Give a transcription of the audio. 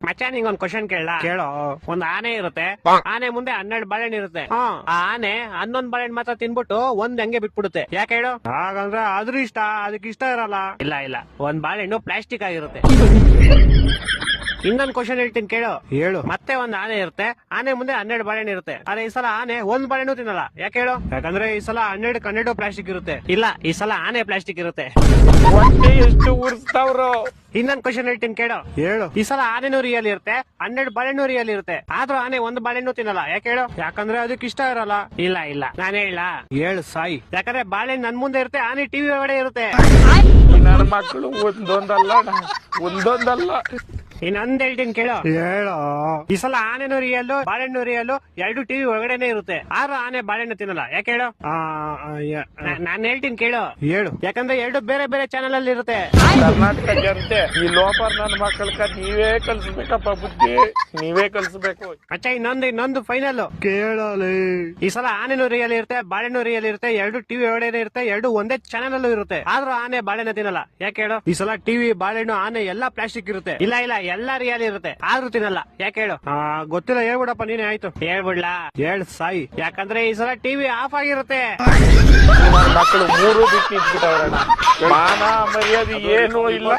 ಮಚ್ಚ ನಿಂಗೊಂದ್ ಕ್ವಶನ್ ಕೇಳ ಕೇಳೋ. ಒಂದ್ ಆನೆ ಇರುತ್ತೆ, ಆನೆ ಮುಂದೆ 12 ಬಾಳೆಹಣ್ಣು ಇರುತ್ತೆ. ಆ ಆನೆ 11 ಬಾಳೆಹಣ್ಣು ಮಾತ್ರ ತಿನ್ಬಿಟ್ಟು ಒಂದ್ ಹಂಗೆ ಬಿಟ್ಬಿಡುತ್ತೆ, ಯಾಕೆ ಹೇಳು? ಹಾಗಂದ್ರೆ ಅದ್ರ ಇಷ್ಟ, ಅದಕ್ಕೆ ಇಷ್ಟ ಇರಲ್ಲ. ಇಲ್ಲ ಒಂದ್ ಬಾಳೆಹಣ್ಣು ಪ್ಲಾಸ್ಟಿಕ್ ಆಗಿರುತ್ತೆ. ಇನ್ನೊಂದ್ ಕ್ವಶನ್ ಹೇಳ್ತೀನಿ ಕೇಳು. ಹೇಳು. ಮತ್ತೆ ಒಂದ್ ಆನೆ ಇರುತ್ತೆ, ಆನೆ ಮುಂದೆ 12 ಬಾಳೆಹಣ್ಣು ಇರುತ್ತೆ. ಆದ್ರೆ ಈ ಸಲ ಆನೆ ಒಂದ್ ಬಾಳೆಹಣ್ಣು ತಿನ್ನಲ್ಲ, ಯಾಕೆ ಹೇಳು? ಯಾಕಂದ್ರೆ ಈ ಸಲ 12 ಪ್ಲಾಸ್ಟಿಕ್ ಇರುತ್ತೆ. ಇಲ್ಲ, ಈ ಸಲ ಆನೆ ಪ್ಲಾಸ್ಟಿಕ್ ಇರುತ್ತೆ. ಹೊಟ್ಟೆ ಎಷ್ಟು ಉರ್ಸ್ತಾವ್ರು. ಇನ್ನೊಂದ್ ಕ್ವಶನ್ ಹೇಳ್ತೀನಿ ಕೇಳು. ಹೇಳು. ಈ ಸಲ ಆನೆನೂ ರಿಯಲ್ ಇರುತ್ತೆ, 12 ಬಾಳೆಹಣ್ಣು ರಿಯಲ್ ಇರುತ್ತೆ. ಆದ್ರೂ ಆನೆ ಒಂದ್ ಬಾಳೆಹಣ್ಣು ತಿನ್ನಲ್ಲ, ಯಾಕೆ ಹೇಳು? ಯಾಕಂದ್ರೆ ಅದಕ್ಕೆ ಇಷ್ಟ ಇರಲ್ಲ. ಇಲ್ಲ ನಾನು ಹೇಳ. ಹೇಳು ಸಾಯಿ. ಯಾಕಂದ್ರೆ ಬಾಳೆಹಣ್ಣು ನನ್ ಮುಂದೆ ಇರುತ್ತೆ, ಆನೆ ಟಿವಿ ಒಳಗಡೆ ಇರುತ್ತೆ. ನನ್ನ ಮಕ್ಕಳು ಒಂದೊಂದಲ್ಲ. ಇನ್ನೊಂದ್ ಹೇಳ್ತೀನಿ ಕೇಳು. ಹೇಳೋ. ಈ ಸಲ ಆನೆನೂ ರಿಯಲ್, ಬಾಳೆಹಣ್ಣು ರಿಯಲ್, 2 ಟಿವಿ ಒಳಗಡೆನೆ ಇರುತ್ತೆ. ಆದ್ರೂ ಆನೆ ಬಾಳೆಹಣ್ಣು ತಿನ್ನಲ್ಲ, ಯಾಕೆ ಹೇಳು? ನಾನ್ ಹೇಳ್ತೀನಿ ಕೇಳು. ಹೇಳು. ಯಾಕಂದ್ರೆ 2 ಬೇರೆ ಬೇರೆ ಚಾನೆಲ್ ಅಲ್ಲಿ ಇರುತ್ತೆ. ಕರ್ನಾಟಕ ಜನತೆ ಈ ಲೋಪರ್ ನನ್ನ ಮಕ್ಕಳ ನೀವೇ ಕಲ್ಸ್ಬೇಕಪ್ಪ, ಬುದ್ಧಿ ನೀವೇ ಕಲ್ಸ್ಬೇಕು. ಅಚ್ಚ ಇನ್ನೊಂದು ಫೈನಲ್ ಕೇಳಲಿ. ಈ ಸಲ ಆನೆನೂ ರಿಯಲ್ ಇರುತ್ತೆ, ಬಾಳೆಹಣ್ಣು ರಿಯಲ್ ಇರುತ್ತೆ, 2 ಟಿವಿ ಒಳಗಡೆ ಇರುತ್ತೆ, 2 ಒಂದೇ ಚಾನೆಲ್ ಅಲ್ಲೂ ಇರುತ್ತೆ. ಆದ್ರೂ ಆನೆ ಬಾಳೆಹಣ್ಣು ತಿನ್ನಲ್ಲ, ಯಾಕೆ ಹೇಳು? ಈ ಸಲ ಟಿವಿ, ಬಾಳೆಹಣ್ಣು, ಆನೆ ಎಲ್ಲಾ ಪ್ಲಾಸ್ಟಿಕ್ ಇರುತ್ತೆ. ಇಲ್ಲ ಎಲ್ಲ ರಿಯಲ್ ಇರುತ್ತೆ, ಆದ್ರೂ ತಿನ್ನಲ್ಲ, ಯಾಕೆ ಹೇಳು? ಗೊತ್ತಿಲ್ಲ, ಹೇಳ್ಬಿಡಪ್ಪ ನೀನೆ. ಆಯ್ತು ಹೇಳ್ಬಿಡ್ಲಾ? ಹೇಳ್ ಸಾಯಿ. ಯಾಕಂದ್ರೆ ಈ ಸಲ ಟಿವಿ ಆಫ್ ಆಗಿರುತ್ತೆ. ನನ್ನ ಮಕ್ಕಳು 3 ಬಿಟ್ಟು ನಿಂತ್ಬಿಟ್ಟವ್ರಣ್ಣ. ಮಾನ ಮರ್ಯಾದೆ ಏನೂ ಇಲ್ಲ.